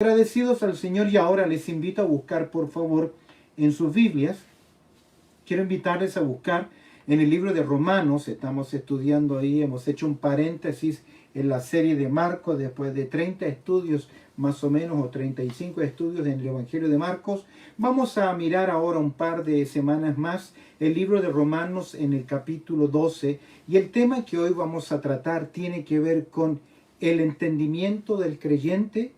Agradecidos al Señor, y ahora les invito a buscar, por favor, en sus Biblias. Quiero invitarles a buscar en el libro de Romanos. Estamos estudiando ahí, hemos hecho un paréntesis en la serie de Marcos después de 30 estudios más o menos, o 35 estudios en el Evangelio de Marcos. Vamos a mirar ahora un par de semanas más el libro de Romanos en el capítulo 12, y el tema que hoy vamos a tratar tiene que ver con el entendimiento del creyente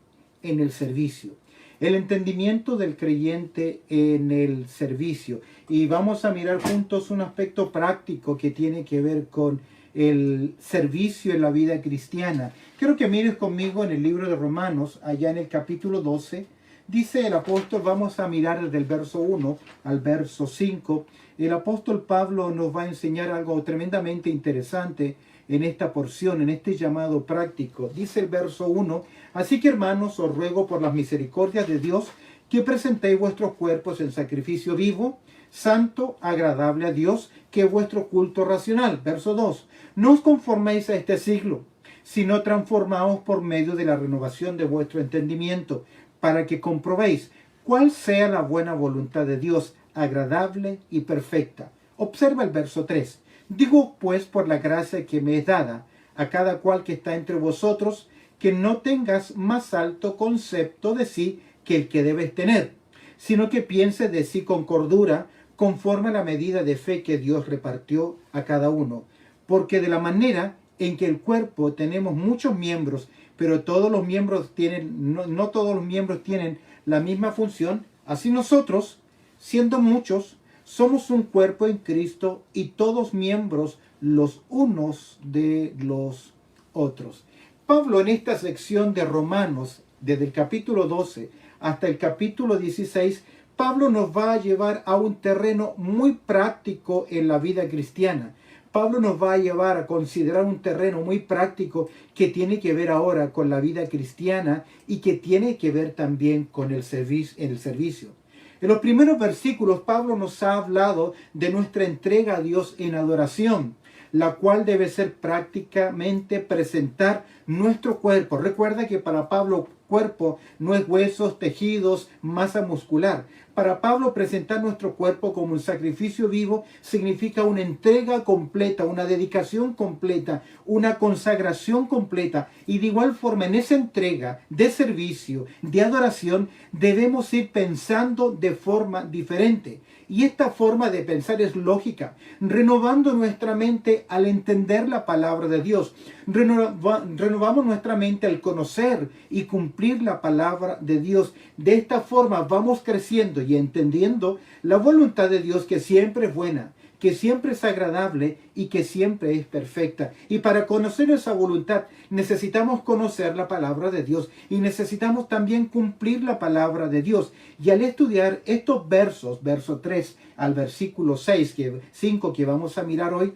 en el servicio. El entendimiento del creyente en el servicio. Y vamos a mirar juntos un aspecto práctico que tiene que ver con el servicio en la vida cristiana. Quiero que mires conmigo en el libro de Romanos, allá en el capítulo 12. Dice el apóstol, vamos a mirar desde el verso 1 al verso 5. El apóstol Pablo nos va a enseñar algo tremendamente interesante en esta porción, en este llamado práctico. Dice el verso 1, así que hermanos, os ruego por las misericordias de Dios que presentéis vuestros cuerpos en sacrificio vivo, santo, agradable a Dios, que es vuestro culto racional. Verso 2, no os conforméis a este siglo, sino transformaos por medio de la renovación de vuestro entendimiento, para que comprobéis cuál sea la buena voluntad de Dios, agradable y perfecta. Observa el verso 3. Digo pues por la gracia que me es dada a cada cual que está entre vosotros, que no tengas más alto concepto de sí que el que debes tener, sino que piense de sí con cordura, conforme a la medida de fe que Dios repartió a cada uno. Porque de la manera en que el cuerpo tenemos muchos miembros, pero todos los miembros tienen, no todos los miembros tienen la misma función, así nosotros, siendo muchos, somos un cuerpo en Cristo y todos miembros los unos de los otros. Pablo en esta sección de Romanos, desde el capítulo 12 hasta el capítulo 16, Pablo nos va a llevar a un terreno muy práctico en la vida cristiana. Pablo nos va a llevar a considerar un terreno muy práctico que tiene que ver ahora con la vida cristiana y que tiene que ver también con el servicio. En los primeros versículos, Pablo nos ha hablado de nuestra entrega a Dios en adoración, la cual debe ser prácticamente presentar nuestro cuerpo. Recuerda que para Pablo, cuerpo no es huesos, tejidos, masa muscular. Para Pablo, presentar nuestro cuerpo como un sacrificio vivo significa una entrega completa, una dedicación completa, una consagración completa. Y de igual forma, en esa entrega de servicio, de adoración, debemos ir pensando de forma diferente. Y esta forma de pensar es lógica, renovando nuestra mente al entender la palabra de Dios. Renovamos nuestra mente al conocer y cumplir la palabra de Dios. De esta forma vamos creciendo y entendiendo la voluntad de Dios, que siempre es buena, que siempre es agradable y que siempre es perfecta. Y para conocer esa voluntad necesitamos conocer la palabra de Dios y necesitamos también cumplir la palabra de Dios. Y al estudiar estos versos, verso 3 al versículo 5 que vamos a mirar hoy,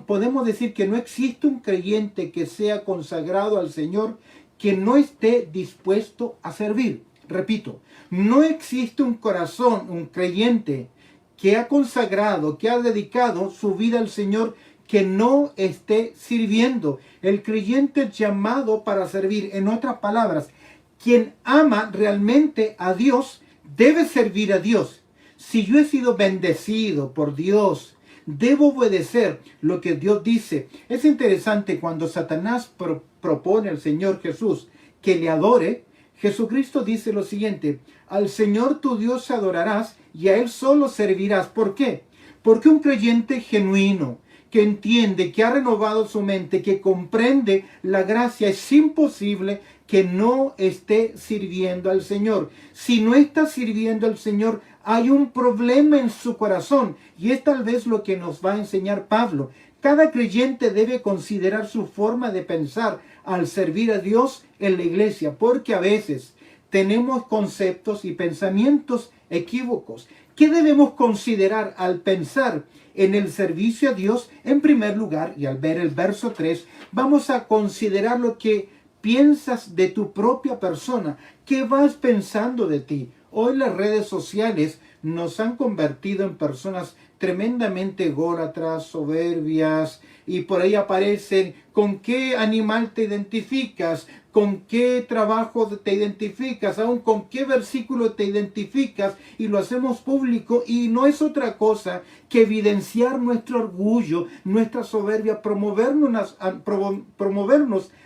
podemos decir que no existe un creyente que sea consagrado al Señor que no esté dispuesto a servir. Repito, no existe un corazón, un creyente que ha consagrado, que ha dedicado su vida al Señor, que no esté sirviendo. El creyente es llamado para servir. En otras palabras, quien ama realmente a Dios debe servir a Dios. Si yo he sido bendecido por Dios, debo obedecer lo que Dios dice. Es interesante cuando Satanás propone al Señor Jesús que le adore. Jesucristo dice lo siguiente: al Señor tu Dios adorarás y a Él solo servirás. ¿Por qué? Porque un creyente genuino, que entiende, que ha renovado su mente, que comprende la gracia, es imposible que no esté sirviendo al Señor. Si no está sirviendo al Señor, hay un problema en su corazón, y es tal vez lo que nos va a enseñar Pablo. Cada creyente debe considerar su forma de pensar al servir a Dios en la iglesia, porque a veces tenemos conceptos y pensamientos equívocos. ¿Qué debemos considerar al pensar en el servicio a Dios? En primer lugar, y al ver el verso 3, vamos a considerar lo que piensas de tu propia persona. ¿Qué vas pensando de ti? Hoy las redes sociales nos han convertido en personas tremendamente ególatras, soberbias, y por ahí aparecen con qué animal te identificas, con qué trabajo te identificas, aún con qué versículo te identificas, y lo hacemos público, y no es otra cosa que evidenciar nuestro orgullo, nuestra soberbia, promovernos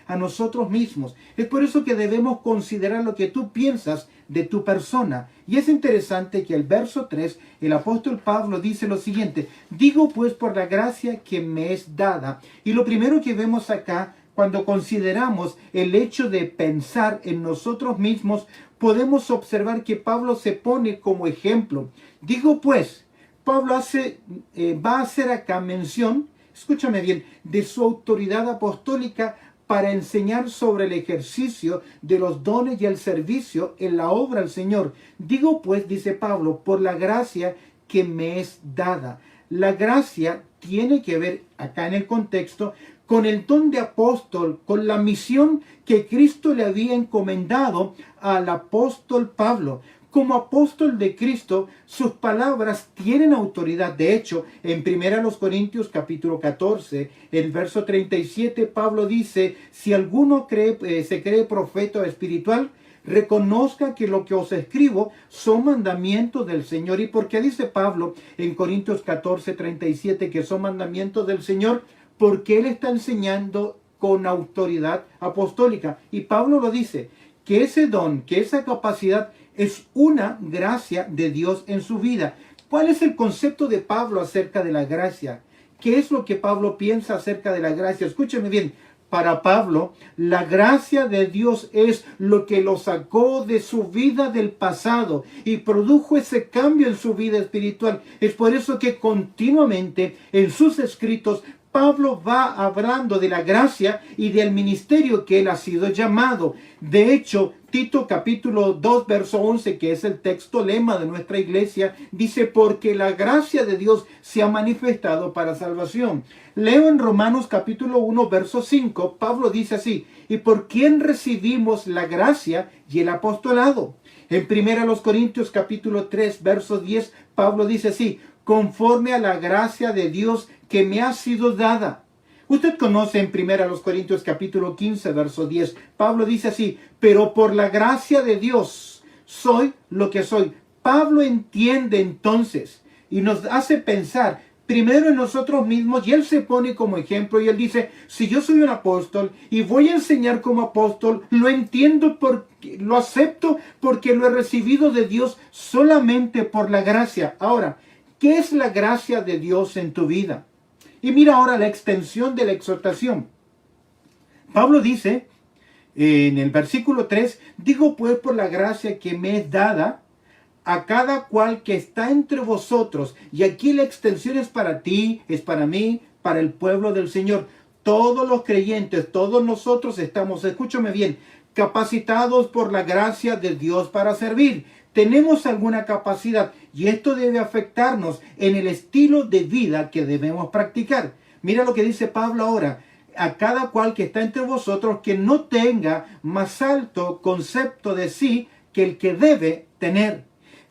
a nosotros mismos. Es por eso que debemos considerar lo que tú piensas de tu persona. Y es interesante que el verso 3, el apóstol Pablo dice lo siguiente: digo pues por la gracia que me es dada. Y lo primero que vemos acá, cuando consideramos el hecho de pensar en nosotros mismos, podemos observar que Pablo se pone como ejemplo. Digo pues, Pablo va a hacer acá mención, escúchame bien, de su autoridad apostólica para enseñar sobre el ejercicio de los dones y el servicio en la obra del Señor. Digo pues, dice Pablo, por la gracia que me es dada. La gracia tiene que ver, acá en el contexto, con el don de apóstol, con la misión que Cristo le había encomendado al apóstol Pablo. Como apóstol de Cristo, sus palabras tienen autoridad. De hecho, en 1 Corintios capítulo 14, el verso 37, Pablo dice: si alguno se cree profeta o espiritual, reconozca que lo que os escribo son mandamientos del Señor. ¿Y por qué dice Pablo en Corintios 14, 37 que son mandamientos del Señor? Porque él está enseñando con autoridad apostólica. Y Pablo lo dice, que ese don, que esa capacidad es una gracia de Dios en su vida. ¿Cuál es el concepto de Pablo acerca de la gracia? ¿Qué es lo que Pablo piensa acerca de la gracia? Escúcheme bien. Para Pablo, la gracia de Dios es lo que lo sacó de su vida del pasado y produjo ese cambio en su vida espiritual. Es por eso que continuamente en sus escritos Pablo va hablando de la gracia y del ministerio que él ha sido llamado. De hecho, Tito capítulo 2, verso 11, que es el texto lema de nuestra iglesia, dice: porque la gracia de Dios se ha manifestado para salvación. Leo en Romanos capítulo 1, verso 5, Pablo dice así: ¿y por quién recibimos la gracia y el apostolado? En 1 Corintios capítulo 3, verso 10, Pablo dice así: conforme a la gracia de Dios que me ha sido dada. Usted conoce en 1 Corintios capítulo 15, verso 10, Pablo dice así: pero por la gracia de Dios soy lo que soy. Pablo entiende entonces y nos hace pensar primero en nosotros mismos, y él se pone como ejemplo y él dice: si yo soy un apóstol y voy a enseñar como apóstol, lo entiendo, lo acepto porque lo he recibido de Dios solamente por la gracia. Ahora, ¿qué es la gracia de Dios en tu vida? Y mira ahora la extensión de la exhortación. Pablo dice en el versículo 3, digo pues por la gracia que me es dada a cada cual que está entre vosotros. Y aquí la extensión es para ti, es para mí, para el pueblo del Señor. Todos los creyentes, todos nosotros estamos, escúchame bien, capacitados por la gracia de Dios para servir. Tenemos alguna capacidad y esto debe afectarnos en el estilo de vida que debemos practicar. Mira lo que dice Pablo ahora: a cada cual que está entre vosotros que no tenga más alto concepto de sí que el que debe tener.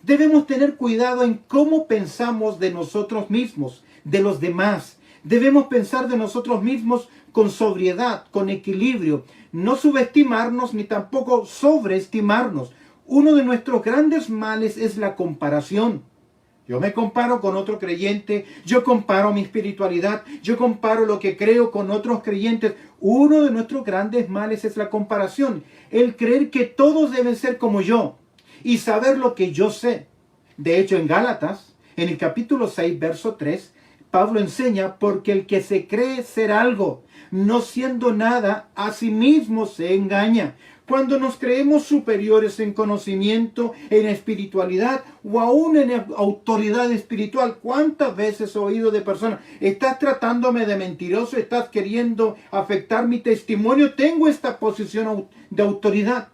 Debemos tener cuidado en cómo pensamos de nosotros mismos, de los demás. Debemos pensar de nosotros mismos con sobriedad, con equilibrio, no subestimarnos ni tampoco sobreestimarnos. Uno de nuestros grandes males es la comparación. Yo me comparo con otro creyente, yo comparo mi espiritualidad, yo comparo lo que creo con otros creyentes. Uno de nuestros grandes males es la comparación, el creer que todos deben ser como yo y saber lo que yo sé. De hecho, en Gálatas, en el capítulo 6, verso 3, Pablo enseña: porque el que se cree ser algo, no siendo nada, a sí mismo se engaña. Cuando nos creemos superiores en conocimiento, en espiritualidad o aún en autoridad espiritual, ¿cuántas veces he oído de personas: estás tratándome de mentiroso, estás queriendo afectar mi testimonio, tengo esta posición de autoridad?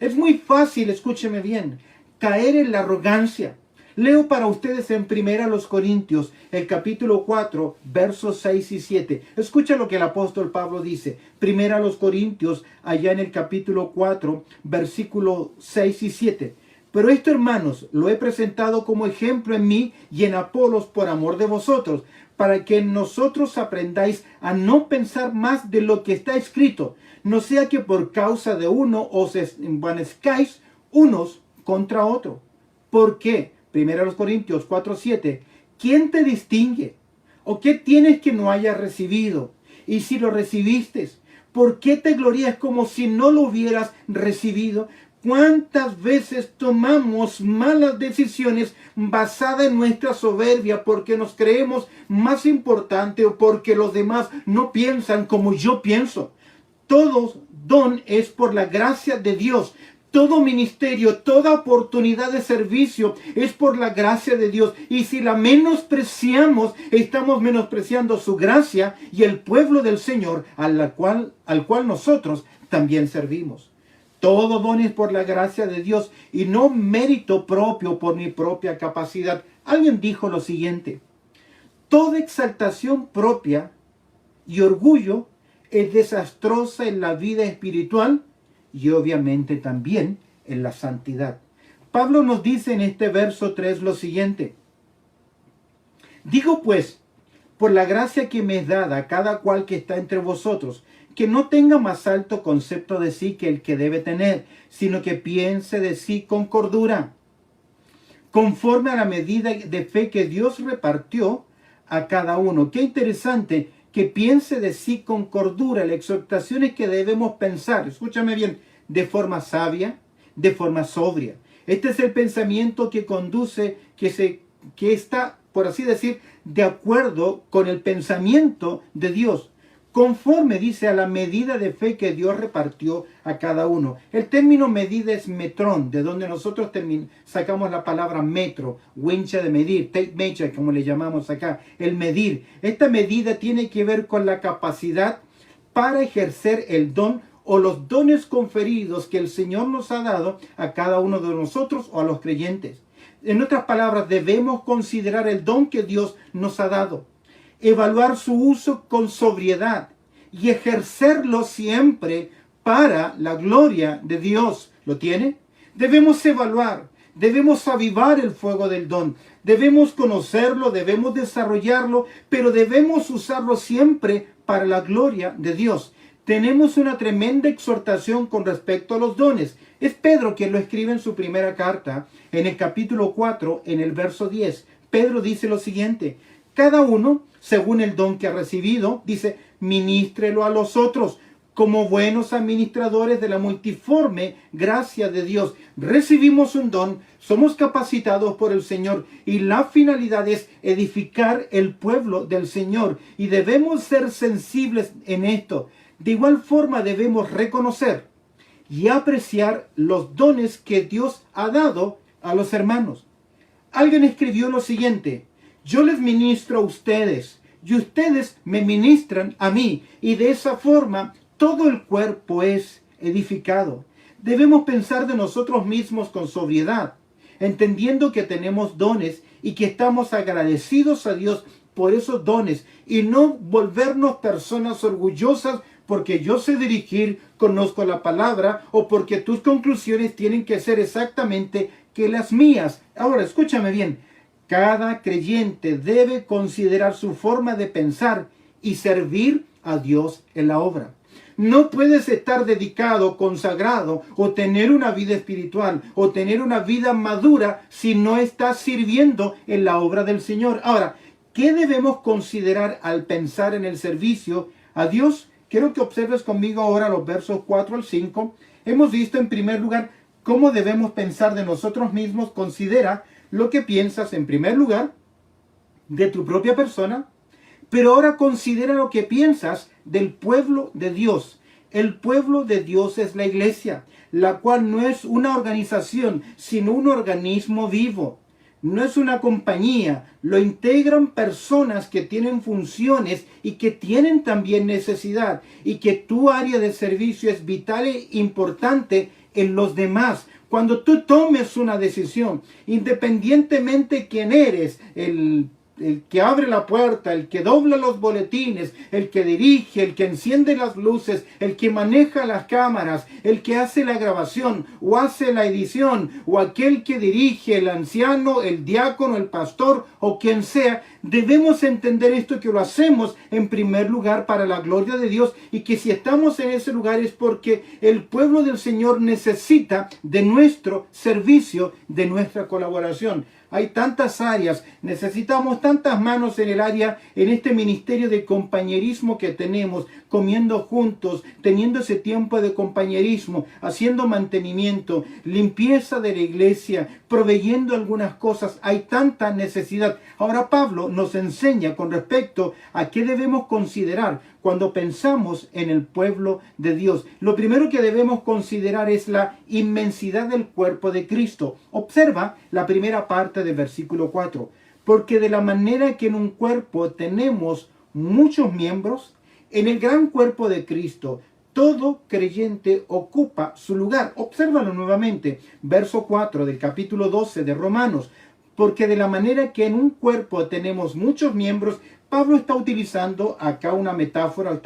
Es muy fácil, escúcheme bien, caer en la arrogancia. Leo para ustedes en 1 Corintios, el capítulo 4, versos 6 y 7. Escucha lo que el apóstol Pablo dice. 1 Corintios, allá en el capítulo 4, versículo 6 y 7. Pero esto, hermanos, lo he presentado como ejemplo en mí y en Apolos por amor de vosotros, para que nosotros aprendáis a no pensar más de lo que está escrito, no sea que por causa de uno os envanezcáis unos contra otro. ¿Por qué? 1 Corintios 4:7. ¿Quién te distingue? ¿O qué tienes que no hayas recibido? Y si lo recibiste, ¿por qué te glorías como si no lo hubieras recibido? ¿Cuántas veces tomamos malas decisiones basadas en nuestra soberbia porque nos creemos más importante o porque los demás no piensan como yo pienso? Todo don es por la gracia de Dios. Todo ministerio, toda oportunidad de servicio es por la gracia de Dios. Y si la menospreciamos, estamos menospreciando su gracia y el pueblo del Señor al cual nosotros también servimos. Todo don es por la gracia de Dios y no mérito propio por mi propia capacidad. Alguien dijo lo siguiente: toda exaltación propia y orgullo es desastrosa en la vida espiritual y obviamente también en la santidad. Pablo nos dice en este verso 3 lo siguiente: digo pues, por la gracia que me es dada a cada cual que está entre vosotros, que no tenga más alto concepto de sí que el que debe tener, sino que piense de sí con cordura, conforme a la medida de fe que Dios repartió a cada uno. Qué interesante, que piense de sí con cordura. La exhortación es que debemos pensar, escúchame bien, de forma sabia, de forma sobria. Este es el pensamiento que conduce, que está, por así decir, de acuerdo con el pensamiento de Dios. Conforme, dice, a la medida de fe que Dios repartió a cada uno. El término medida es metrón, de donde nosotros sacamos la palabra metro, wincha de medir, tape measure, como le llamamos acá, el medir. Esta medida tiene que ver con la capacidad para ejercer el don o los dones conferidos que el Señor nos ha dado a cada uno de nosotros o a los creyentes. En otras palabras, debemos considerar el don que Dios nos ha dado, evaluar su uso con sobriedad y ejercerlo siempre para la gloria de Dios. ¿Lo tiene? Debemos evaluar, debemos avivar el fuego del don, debemos conocerlo, debemos desarrollarlo, pero debemos usarlo siempre para la gloria de Dios. Tenemos una tremenda exhortación con respecto a los dones. Es Pedro quien lo escribe en su primera carta, en el capítulo 4, en el verso 10. Pedro dice lo siguiente: cada uno, según el don que ha recibido, dice, ministrelo a los otros, como buenos administradores de la multiforme gracia de Dios. Recibimos un don, somos capacitados por el Señor y la finalidad es edificar el pueblo del Señor. Y debemos ser sensibles en esto. De igual forma debemos reconocer y apreciar los dones que Dios ha dado a los hermanos. Alguien escribió lo siguiente: yo les ministro a ustedes y ustedes me ministran a mí, y de esa forma todo el cuerpo es edificado. Debemos pensar de nosotros mismos con sobriedad, entendiendo que tenemos dones y que estamos agradecidos a Dios por esos dones, y no volvernos personas orgullosas porque yo sé dirigir, conozco la palabra, o porque tus conclusiones tienen que ser exactamente que las mías. Ahora, escúchame bien. Cada creyente debe considerar su forma de pensar y servir a Dios en la obra. No puedes estar dedicado, consagrado, o tener una vida espiritual, o tener una vida madura si no estás sirviendo en la obra del Señor. Ahora, ¿qué debemos considerar al pensar en el servicio a Dios? Quiero que observes conmigo ahora los versos 4 al 5. Hemos visto en primer lugar cómo debemos pensar de nosotros mismos. Considera lo que piensas en primer lugar de tu propia persona, pero ahora considera lo que piensas del pueblo de Dios. El pueblo de Dios es la iglesia, la cual no es una organización, sino un organismo vivo. No es una compañía, lo integran personas que tienen funciones y que tienen también necesidad, y que tu área de servicio es vital e importante en los demás. Cuando tú tomes una decisión, independientemente quién eres, el el que abre la puerta, el que dobla los boletines, el que dirige, el que enciende las luces, el que maneja las cámaras, el que hace la grabación o hace la edición, o aquel que dirige, el anciano, el diácono, el pastor o quien sea, debemos entender esto, que lo hacemos en primer lugar para la gloria de Dios, y que si estamos en ese lugar es porque el pueblo del Señor necesita de nuestro servicio, de nuestra colaboración. Hay tantas áreas, necesitamos tantas manos en el área, en este ministerio de compañerismo que tenemos, comiendo juntos, teniendo ese tiempo de compañerismo, haciendo mantenimiento, limpieza de la iglesia, proveyendo algunas cosas. Hay tanta necesidad. Ahora Pablo nos enseña con respecto a qué debemos considerar cuando pensamos en el pueblo de Dios. Lo primero que debemos considerar es la inmensidad del cuerpo de Cristo. Observa la primera parte del versículo 4. Porque de la manera que en un cuerpo tenemos muchos miembros, en el gran cuerpo de Cristo, todo creyente ocupa su lugar. Obsérvalo nuevamente. Verso 4 del capítulo 12 de Romanos. Porque de la manera que en un cuerpo tenemos muchos miembros, Pablo está utilizando acá una metáfora,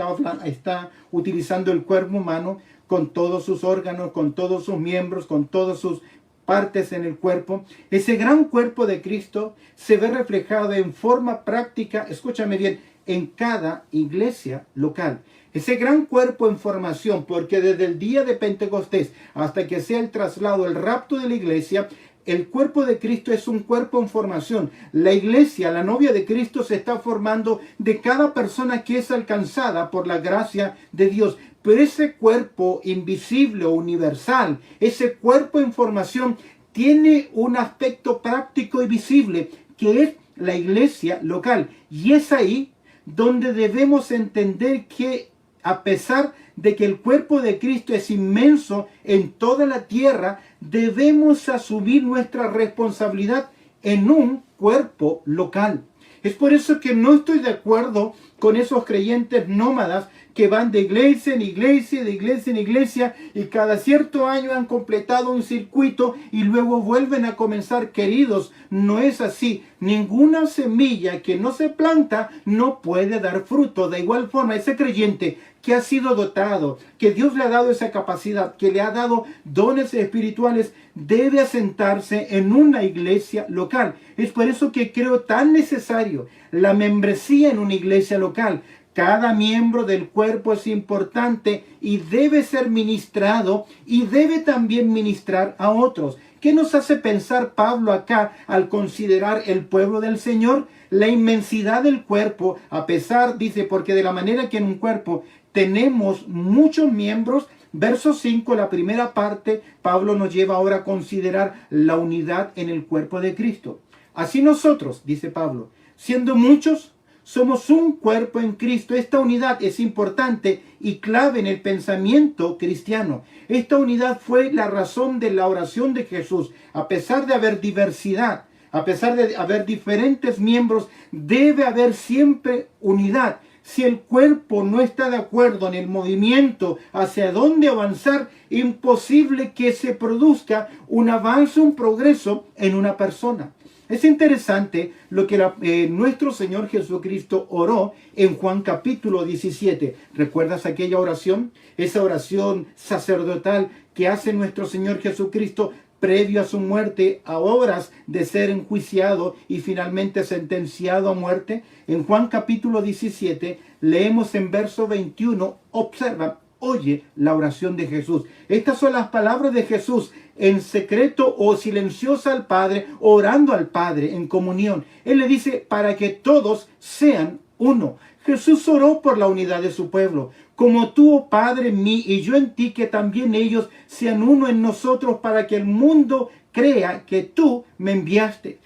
está utilizando el cuerpo humano con todos sus órganos, con todos sus miembros, con todas sus partes en el cuerpo. Ese gran cuerpo de Cristo se ve reflejado en forma práctica, escúchame bien, en cada iglesia local. Ese gran cuerpo en formación, porque desde el día de Pentecostés hasta que sea el traslado, el rapto de la iglesia, el cuerpo de Cristo es un cuerpo en formación. La iglesia, la novia de Cristo, se está formando de cada persona que es alcanzada por la gracia de Dios. Pero ese cuerpo invisible o universal, ese cuerpo en formación, tiene un aspecto práctico y visible, que es la iglesia local. Y es ahí donde debemos entender que, a pesar de que el cuerpo de Cristo es inmenso en toda la tierra, debemos asumir nuestra responsabilidad en un cuerpo local. Es por eso que no estoy de acuerdo con esos creyentes nómadas que van de iglesia en iglesia, de iglesia en iglesia, y cada cierto año han completado un circuito y luego vuelven a comenzar. Queridos, no es así. Ninguna semilla que no se planta no puede dar fruto. De igual forma, ese creyente que ha sido dotado, que Dios le ha dado esa capacidad, que le ha dado dones espirituales, debe asentarse en una iglesia local. Es por eso que creo tan necesario la membresía en una iglesia local. Cada miembro del cuerpo es importante y debe ser ministrado, y debe también ministrar a otros. ¿Qué nos hace pensar Pablo acá al considerar el pueblo del Señor? La inmensidad del cuerpo, a pesar, dice, porque de la manera que en un cuerpo tenemos muchos miembros. Verso 5, la primera parte, Pablo nos lleva ahora a considerar la unidad en el cuerpo de Cristo. Así nosotros, dice Pablo, siendo muchos, somos un cuerpo en Cristo. Esta unidad es importante y clave en el pensamiento cristiano. Esta unidad fue la razón de la oración de Jesús. A pesar de haber diversidad, a pesar de haber diferentes miembros, debe haber siempre unidad. Si el cuerpo no está de acuerdo en el movimiento hacia dónde avanzar, imposible que se produzca un avance, un progreso en una persona. Es interesante lo que nuestro Señor Jesucristo oró en Juan capítulo 17. ¿Recuerdas aquella oración? Esa oración sacerdotal que hace nuestro Señor Jesucristo previo a su muerte, a horas de ser enjuiciado y finalmente sentenciado a muerte. En Juan capítulo 17 leemos en verso 21, observa, oye la oración de Jesús. Estas son las palabras de Jesús en secreto o silenciosa al Padre, orando al Padre en comunión. Él le dice, para que todos sean uno. Jesús oró por la unidad de su pueblo. Como tú, oh Padre, en mí y yo en ti, que también ellos sean uno en nosotros, para que el mundo crea que tú me enviaste.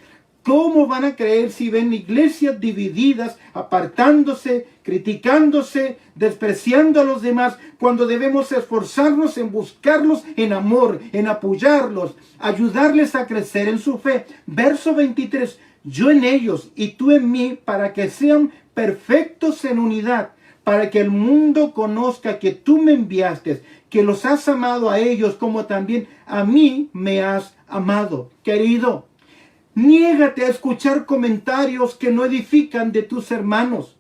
¿Cómo van a creer si ven iglesias divididas, apartándose, criticándose, despreciando a los demás, cuando debemos esforzarnos en buscarlos en amor, en apoyarlos, ayudarles a crecer en su fe? Verso 23, yo en ellos y tú en mí, para que sean perfectos en unidad, para que el mundo conozca que tú me enviaste, que los has amado a ellos como también a mí me has amado. Querido, Niégate a escuchar comentarios que no edifican de tus hermanos.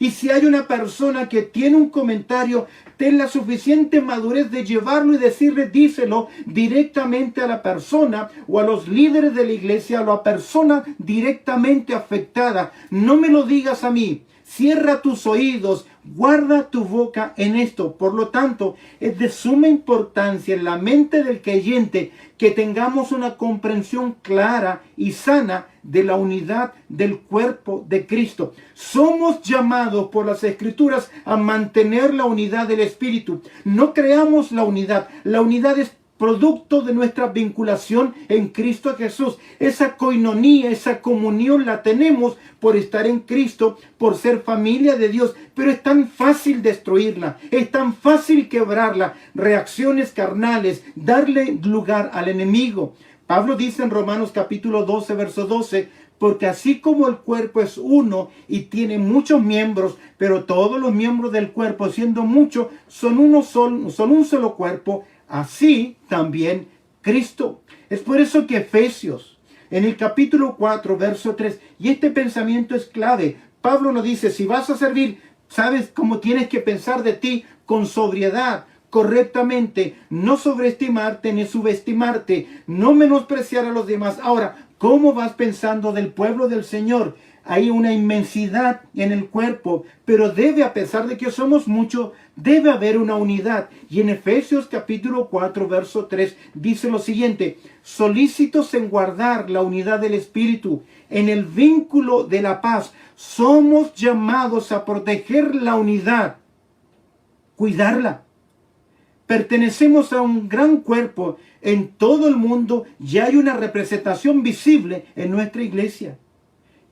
Y si hay una persona que tiene un comentario, ten la suficiente madurez de llevarlo y decirle, díselo directamente a la persona o a los líderes de la iglesia, o a la persona directamente afectada. No me lo digas a mí. Cierra tus oídos, guarda tu boca en esto. Por lo tanto, es de suma importancia en la mente del creyente que tengamos una comprensión clara y sana de la unidad del cuerpo de Cristo. Somos llamados por las Escrituras a mantener la unidad del Espíritu. No creamos la unidad. La unidad es producto de nuestra vinculación en Cristo Jesús. Esa coinonía, esa comunión la tenemos por estar en Cristo, por ser familia de Dios. Pero es tan fácil destruirla, es tan fácil quebrarla. Reacciones carnales, darle lugar al enemigo. Pablo dice en Romanos capítulo 12, verso 12, porque así como el cuerpo es uno y tiene muchos miembros, pero todos los miembros del cuerpo, siendo muchos, son un solo cuerpo, así también Cristo. Es por eso que Efesios, en el capítulo 4, verso 3, y este pensamiento es clave. Pablo nos dice, si vas a servir, sabes cómo tienes que pensar de ti con sobriedad, correctamente, no sobreestimarte ni subestimarte, no menospreciar a los demás. Ahora, ¿cómo vas pensando del pueblo del Señor? Hay una inmensidad en el cuerpo, pero debe, a pesar de que somos muchos, debe haber una unidad. Y en Efesios capítulo 4, verso 3, dice lo siguiente, solícitos en guardar la unidad del Espíritu, en el vínculo de la paz. Somos llamados a proteger la unidad, cuidarla. Pertenecemos a un gran cuerpo en todo el mundo y hay una representación visible en nuestra iglesia.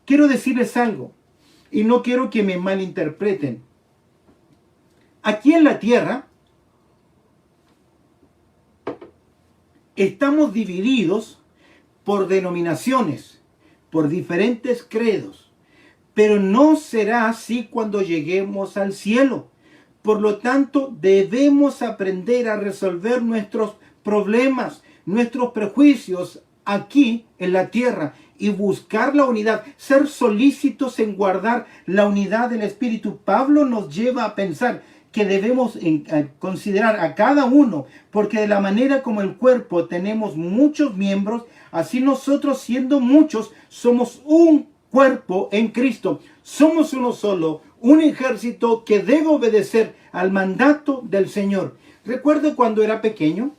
Quiero decirles algo y no quiero que me malinterpreten. Aquí en la tierra estamos divididos por denominaciones, por diferentes credos, pero no será así cuando lleguemos al cielo. Por lo tanto, debemos aprender a resolver nuestros problemas, nuestros prejuicios aquí en la tierra y buscar la unidad, ser solícitos en guardar la unidad del Espíritu. Pablo nos lleva a pensar que debemos considerar a cada uno, porque de la manera como el cuerpo tenemos muchos miembros, así nosotros siendo muchos somos un cuerpo en Cristo. Somos uno solo, un ejército que debe obedecer al mandato del Señor. Recuerdo cuando era pequeño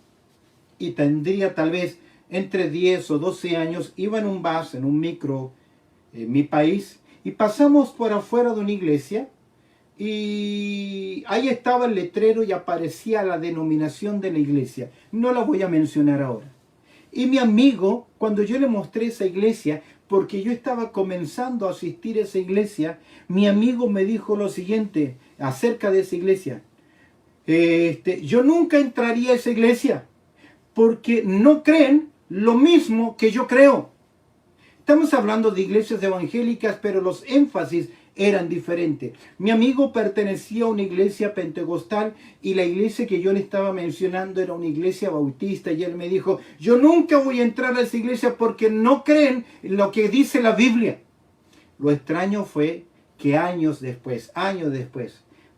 y tendría tal vez entre 10 o 12 años, iba en un bus, en un micro en mi país y pasamos por afuera de una iglesia y ahí estaba el letrero y aparecía la denominación de la iglesia. No la voy a mencionar ahora. Y mi amigo, cuando yo le mostré esa iglesia, porque yo estaba comenzando a asistir a esa iglesia, mi amigo me dijo lo siguiente acerca de esa iglesia. Yo nunca entraría a esa iglesia porque no creen lo mismo que yo creo. Estamos hablando de iglesias evangélicas, pero los énfasis eran diferentes. Mi amigo pertenecía a una iglesia pentecostal y la iglesia que yo le estaba mencionando era una iglesia bautista y él me dijo, yo nunca voy a entrar a esa iglesia porque no creen lo que dice la Biblia. Lo extraño fue que años después,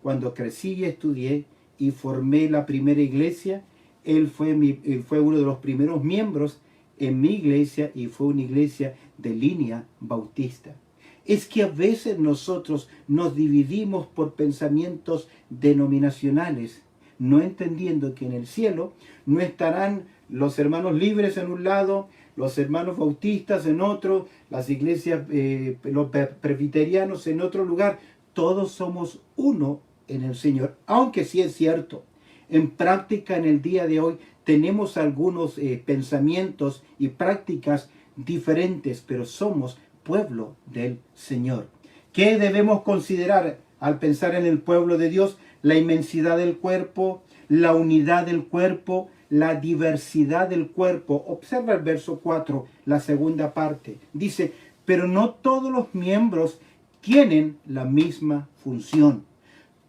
cuando crecí y estudié y formé la primera iglesia, él fue uno de los primeros miembros en mi iglesia y fue una iglesia de línea bautista. Es que a veces nosotros nos dividimos por pensamientos denominacionales, no entendiendo que en el cielo no estarán los hermanos libres en un lado, los hermanos bautistas en otro, las iglesias, los presbiterianos en otro lugar. Todos somos uno en el Señor, aunque sí es cierto. En práctica en el día de hoy tenemos algunos pensamientos y prácticas diferentes, pero somos pueblo del Señor. ¿Qué debemos considerar al pensar en el pueblo de Dios? La inmensidad del cuerpo, la unidad del cuerpo, la diversidad del cuerpo. Observa el verso 4, la segunda parte. Dice, pero no todos los miembros tienen la misma función.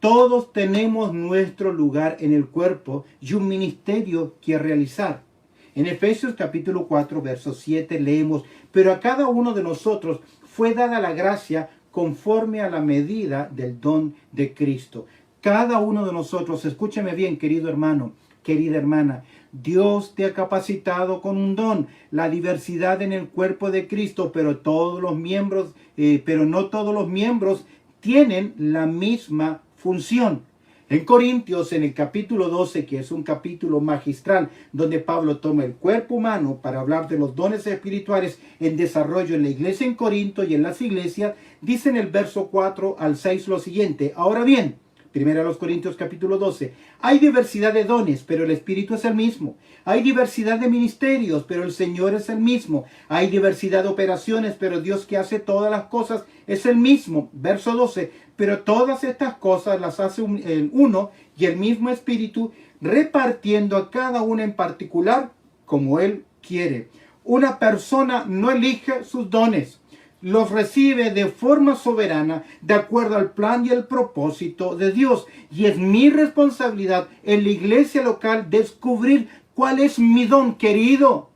Todos tenemos nuestro lugar en el cuerpo y un ministerio que realizar. En Efesios capítulo 4, verso 7 leemos, pero a cada uno de nosotros fue dada la gracia conforme a la medida del don de Cristo. Cada uno de nosotros, escúcheme bien, querido hermano, querida hermana, Dios te ha capacitado con un don, la diversidad en el cuerpo de Cristo, pero todos los miembros, pero no todos los miembros tienen la misma función. En Corintios, en el capítulo 12, que es un capítulo magistral, donde Pablo toma el cuerpo humano para hablar de los dones espirituales en desarrollo en la iglesia en Corinto y en las iglesias, dice en el verso 4 al 6 lo siguiente, ahora bien, 1 Corintios capítulo 12, hay diversidad de dones, pero el Espíritu es el mismo. Hay diversidad de ministerios, pero el Señor es el mismo. Hay diversidad de operaciones, pero Dios que hace todas las cosas es el mismo. Verso 12, pero todas estas cosas las hace el uno y el mismo Espíritu, repartiendo a cada uno en particular como Él quiere. Una persona no elige sus dones. Los recibe de forma soberana, de acuerdo al plan y el propósito de Dios. Y es mi responsabilidad en la iglesia local descubrir cuál es mi don, querido.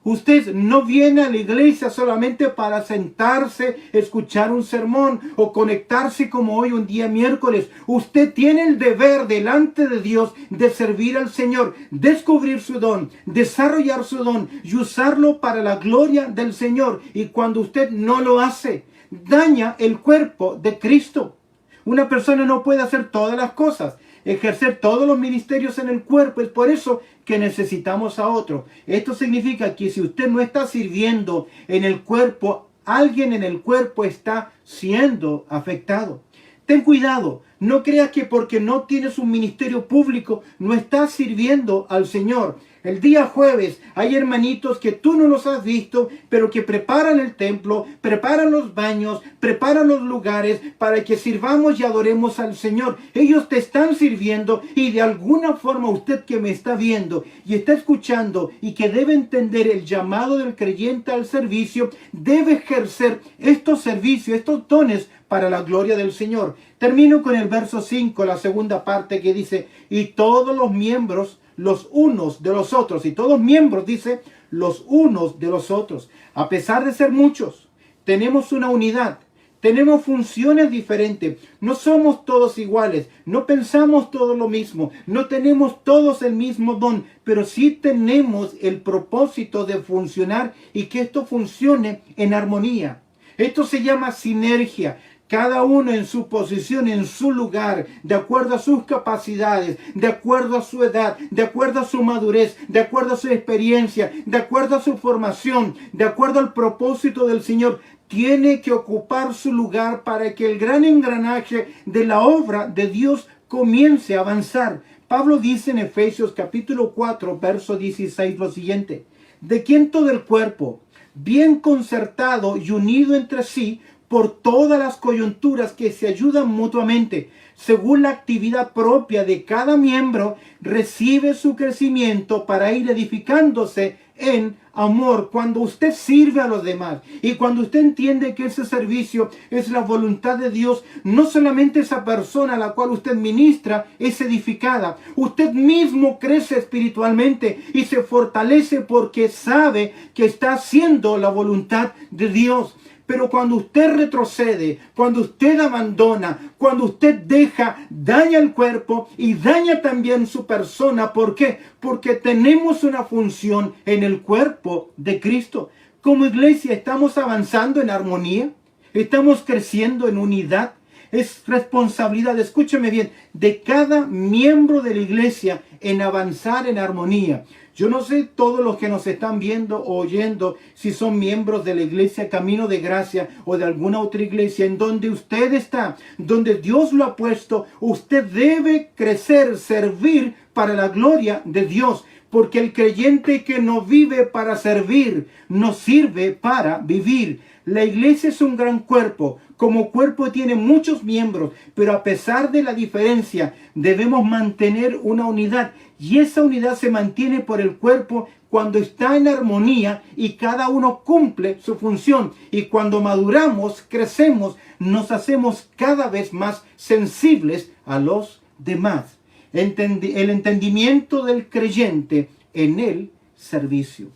Usted no viene a la iglesia solamente para sentarse, escuchar un sermón o conectarse como hoy un día miércoles. Usted tiene el deber delante de Dios de servir al Señor, descubrir su don, desarrollar su don y usarlo para la gloria del Señor. Y cuando usted no lo hace, daña el cuerpo de Cristo. Una persona no puede hacer todas las cosas, ejercer todos los ministerios en el cuerpo. Es por eso que necesitamos a otro. Esto significa que si usted no está sirviendo en el cuerpo, alguien en el cuerpo está siendo afectado. Ten cuidado, no creas que porque no tienes un ministerio público no estás sirviendo al Señor. El día jueves hay hermanitos que tú no los has visto, pero que preparan el templo, preparan los baños, preparan los lugares para que sirvamos y adoremos al Señor. Ellos te están sirviendo y de alguna forma usted que me está viendo y está escuchando y que debe entender el llamado del creyente al servicio, debe ejercer estos servicios, estos dones para la gloria del Señor. Termino con el verso 5, la segunda parte que dice, y todos los miembros, los unos de los otros, y todos miembros, dice, los unos de los otros. A pesar de ser muchos, tenemos una unidad, tenemos funciones diferentes, no somos todos iguales, no pensamos todos lo mismo, no tenemos todos el mismo don, pero sí tenemos el propósito de funcionar y que esto funcione en armonía. Esto se llama sinergia. Cada uno en su posición, en su lugar, de acuerdo a sus capacidades, de acuerdo a su edad, de acuerdo a su madurez, de acuerdo a su experiencia, de acuerdo a su formación, de acuerdo al propósito del Señor, tiene que ocupar su lugar para que el gran engranaje de la obra de Dios comience a avanzar. Pablo dice en Efesios capítulo 4, verso 16 lo siguiente, de quien todo el cuerpo, bien concertado y unido entre sí, por todas las coyunturas que se ayudan mutuamente, según la actividad propia de cada miembro, recibe su crecimiento para ir edificándose en amor. Cuando usted sirve a los demás y cuando usted entiende que ese servicio es la voluntad de Dios, no solamente esa persona a la cual usted ministra es edificada, usted mismo crece espiritualmente y se fortalece porque sabe que está haciendo la voluntad de Dios. Pero cuando usted retrocede, cuando usted abandona, cuando usted deja, daña el cuerpo y daña también su persona. ¿Por qué? Porque tenemos una función en el cuerpo de Cristo. Como iglesia, ¿estamos avanzando en armonía? ¿Estamos creciendo en unidad? Es responsabilidad, escúcheme bien, de cada miembro de la iglesia en avanzar en armonía. Yo no sé todos los que nos están viendo o oyendo si son miembros de la iglesia Camino de Gracia o de alguna otra iglesia en donde usted está, donde Dios lo ha puesto. Usted debe crecer, servir para la gloria de Dios. Porque el creyente que no vive para servir, no sirve para vivir. La iglesia es un gran cuerpo. Como cuerpo tiene muchos miembros, pero a pesar de la diferencia, debemos mantener una unidad. Y esa unidad se mantiene por el cuerpo cuando está en armonía y cada uno cumple su función. Y cuando maduramos, crecemos, nos hacemos cada vez más sensibles a los demás. El entendimiento del creyente en él servicio.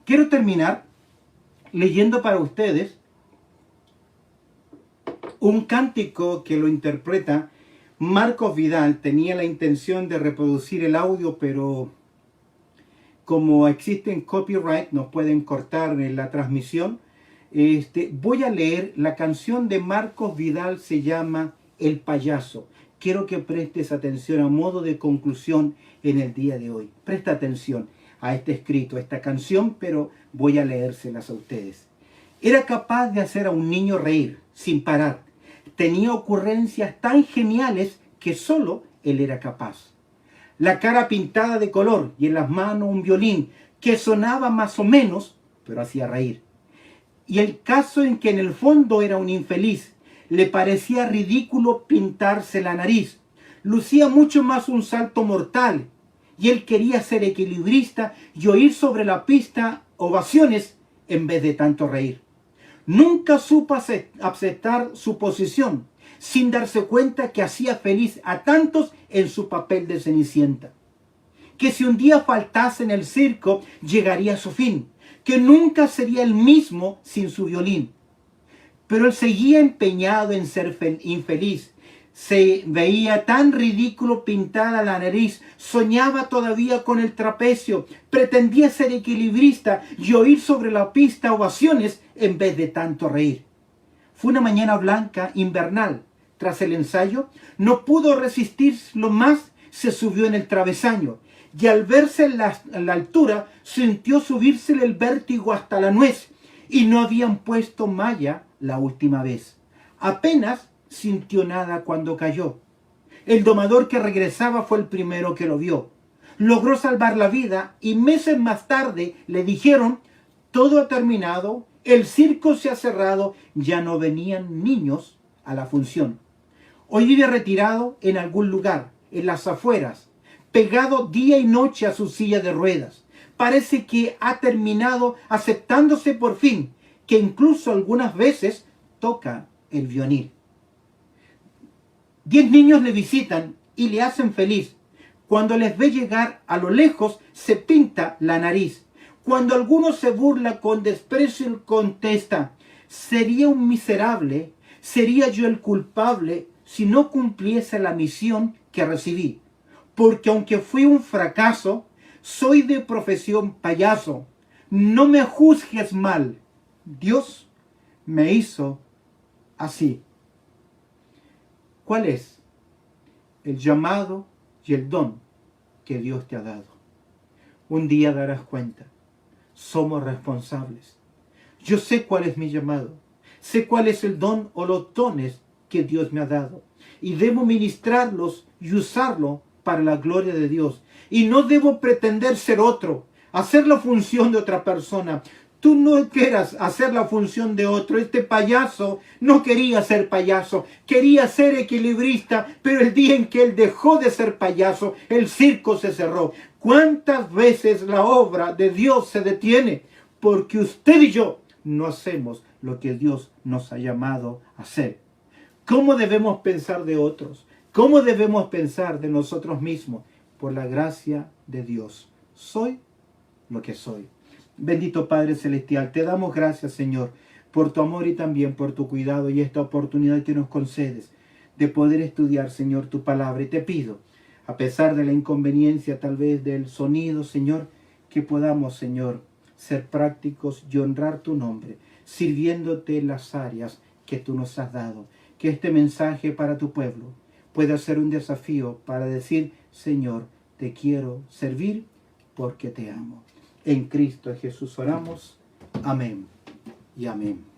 Quiero terminar leyendo para ustedes un cántico que lo interpreta Marcos Vidal. Tenía la intención de reproducir el audio, pero como existen copyright, nos pueden cortar en la transmisión. Voy a leer la canción de Marcos Vidal, se llama El Payaso. Quiero que prestes atención a modo de conclusión en el día de hoy. Presta atención a este escrito, a esta canción, pero voy a leérselas a ustedes. Era capaz de hacer a un niño reír sin parar. Tenía ocurrencias tan geniales que solo él era capaz. La cara pintada de color y en las manos un violín que sonaba más o menos, pero hacía reír. Y el caso en que en el fondo era un infeliz. Le parecía ridículo pintarse la nariz. Lucía mucho más un salto mortal. Y él quería ser equilibrista y oír sobre la pista ovaciones en vez de tanto reír. Nunca supo aceptar su posición, sin darse cuenta que hacía feliz a tantos en su papel de Cenicienta. Que si un día faltase en el circo, llegaría a su fin. Que nunca sería el mismo sin su violín. Pero él seguía empeñado en ser infeliz. Se veía tan ridículo pintada la nariz, soñaba todavía con el trapecio, pretendía ser equilibrista y oír sobre la pista ovaciones en vez de tanto reír. Fue una mañana blanca, invernal. Tras el ensayo, no pudo resistirlo más, se subió en el travesaño y al verse en la altura, sintió subírsele el vértigo hasta la nuez y no habían puesto malla la última vez. Apenas sintió nada cuando cayó. El domador que regresaba fue el primero que lo vio. Logró salvar la vida y meses más tarde le dijeron: todo ha terminado, el circo se ha cerrado, ya no venían niños a la función. Hoy vive retirado en algún lugar, en las afueras, pegado día y noche a su silla de ruedas. Parece que ha terminado aceptándose por fin, que incluso algunas veces toca el violín. 10 niños le visitan y le hacen feliz. Cuando les ve llegar a lo lejos, se pinta la nariz. Cuando alguno se burla con desprecio, él contesta: sería un miserable, sería yo el culpable si no cumpliese la misión que recibí. Porque aunque fui un fracaso, soy de profesión payaso. No me juzgues mal. Dios me hizo así. ¿Cuál es el llamado y el don que Dios te ha dado? Un día darás cuenta. Somos responsables. Yo sé cuál es mi llamado. Sé cuál es el don o los dones que Dios me ha dado. Y debo ministrarlos y usarlo para la gloria de Dios. Y no debo pretender ser otro, hacer la función de otra persona. Tú no quieras hacer la función de otro. Este payaso no quería ser payaso, quería ser equilibrista, pero el día en que él dejó de ser payaso, el circo se cerró. ¿Cuántas veces la obra de Dios se detiene? Porque usted y yo no hacemos lo que Dios nos ha llamado a hacer. ¿Cómo debemos pensar de otros? ¿Cómo debemos pensar de nosotros mismos? Por la gracia de Dios. Soy lo que soy. Bendito Padre Celestial, te damos gracias, Señor, por tu amor y también por tu cuidado y esta oportunidad que nos concedes de poder estudiar, Señor, tu palabra. Y te pido, a pesar de la inconveniencia tal vez del sonido, Señor, que podamos, Señor, ser prácticos y honrar tu nombre, sirviéndote en las áreas que tú nos has dado. Que este mensaje para tu pueblo pueda ser un desafío para decir: Señor, te quiero servir porque te amo. En Cristo Jesús oramos. Amén y amén.